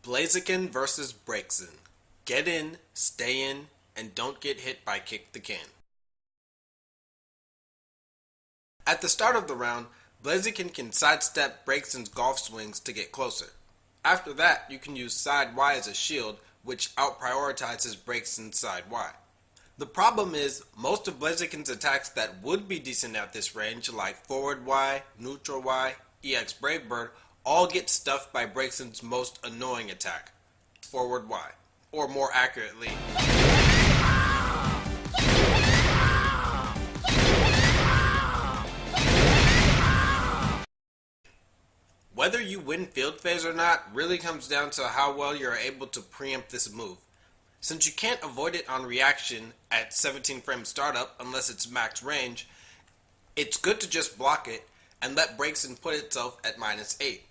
Blaziken versus Braixen. Get in, stay in, and don't get hit by Kick the Can. At the start of the round, Blaziken can sidestep Braixen's golf swings to get closer. After that, you can use side Y as a shield, which out-prioritizes Braixen's side Y. The problem is, most of Blaziken's attacks that would be decent at this range, like forward Y, neutral Y, EX Bravebird, all get stuffed by Braixen's most annoying attack, forward Y, or more accurately, whether you win field phase or not really comes down to how well you're able to preempt this move. Since you can't avoid it on reaction at 17 frame startup unless it's max range, it's good to just block it and let Braixen put itself at -8.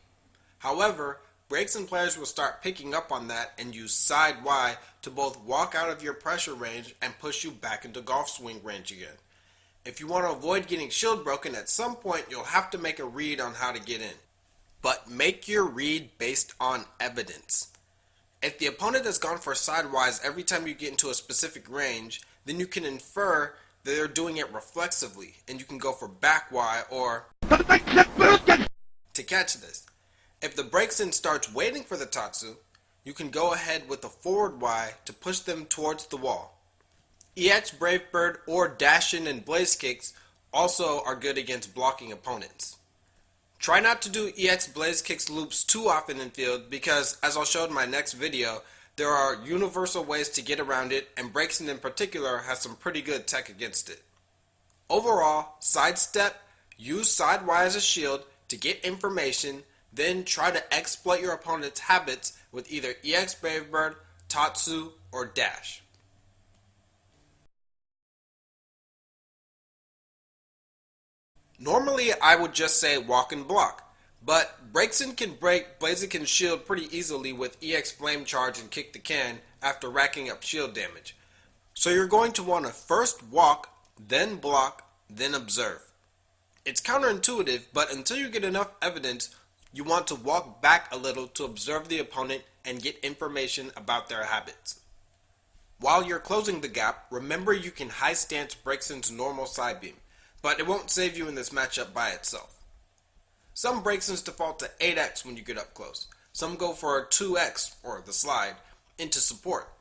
However, Braixen players will start picking up on that and use side Y to both walk out of your pressure range and push you back into golf swing range again. If you want to avoid getting shield broken, at some point you'll have to make a read on how to get in. But make your read based on evidence. If the opponent has gone for sidewise every time you get into a specific range, then you can infer that they're doing it reflexively, and you can go for back Y or to catch this. If the Braixen starts waiting for the Tatsu, you can go ahead with a forward Y to push them towards the wall. EX Bravebird or dash in and blaze kicks also are good against blocking opponents. Try not to do EX Blaze Kicks loops too often in field because, as I'll show in my next video, there are universal ways to get around it, and Braixen in particular has some pretty good tech against it. Overall, sidestep, use side Y as a shield to get information, then try to exploit your opponent's habits with either EX Bravebird, Tatsu, or Dash. Normally, I would just say walk and block, but Braixen can break Blaziken's shield pretty easily with EX Flame Charge and Kick the Can after racking up shield damage. So you're going to want to first walk, then block, then observe. It's counterintuitive, but until you get enough evidence, you want to walk back a little to observe the opponent and get information about their habits. While you're closing the gap, remember you can high stance Braixen's normal side beam, but it won't save you in this matchup by itself. Some Braixens default to 8x when you get up close. Some go for a 2x, or the slide, into support.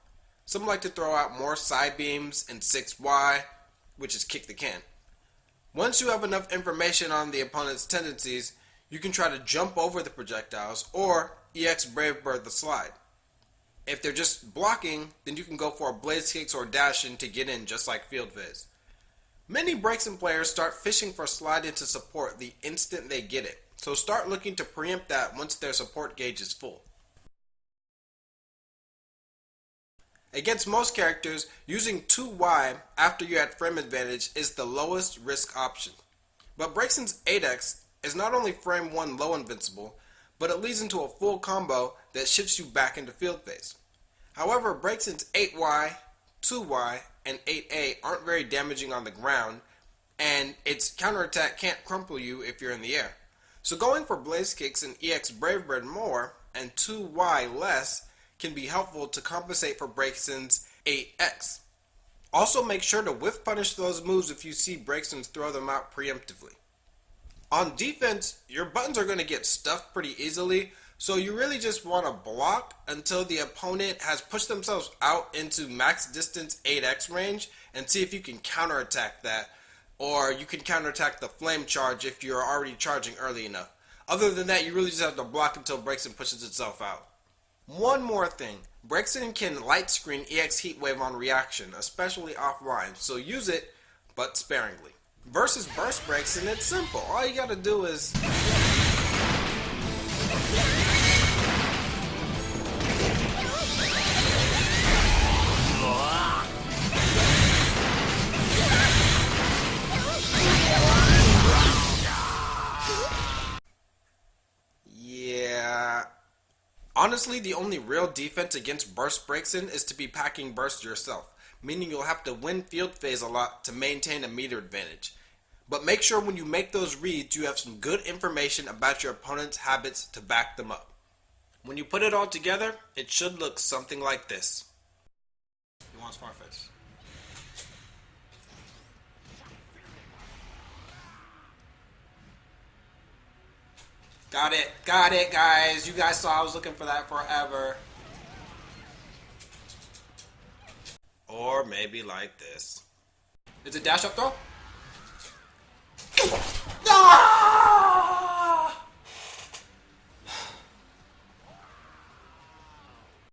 Some like to throw out more side beams and 6y, which is kick the can. Once you have enough information on the opponent's tendencies, you can try to jump over the projectiles or EX Bravebird the slide. If they're just blocking, then you can go for a blaze kicks or dash in to get in just like field phase. Many Braixen players start fishing for slide into support the instant they get it, so start looking to preempt that once their support gauge is full. Against most characters, using 2Y after you had frame advantage is the lowest risk option. But Braixen's 8x is not only frame 1 low invincible, but it leads into a full combo that shifts you back into field phase. However, Braixen's 8Y, 2Y, and 8A aren't very damaging on the ground, and its counterattack can't crumple you if you're in the air. So going for blaze kicks and EX Bravebird more and 2Y less can be helpful to compensate for Braixen's 8x. Also make sure to whiff punish those moves if you see Braixens throw them out preemptively. On defense, your buttons are going to get stuffed pretty easily, so you really just want to block until the opponent has pushed themselves out into max distance 8x range and see if you can counterattack that, or you can counterattack the flame charge if you're already charging early enough. Other than that, you really just have to block until Braixen pushes itself out. One more thing, Braixen can light screen EX Heatwave on reaction, especially offline, so use it, but sparingly. Versus Burst Braixen, it's simple. All you gotta do is honestly, the only real defense against Burst Braixen is to be packing Burst yourself, meaning you'll have to win field phase a lot to maintain a meter advantage. But make sure when you make those reads you have some good information about your opponent's habits to back them up. When you put it all together, it should look something like this. He wants Farfetch. Got it, guys. You guys saw I was looking for that forever. Or maybe like this. It's a dash up throw?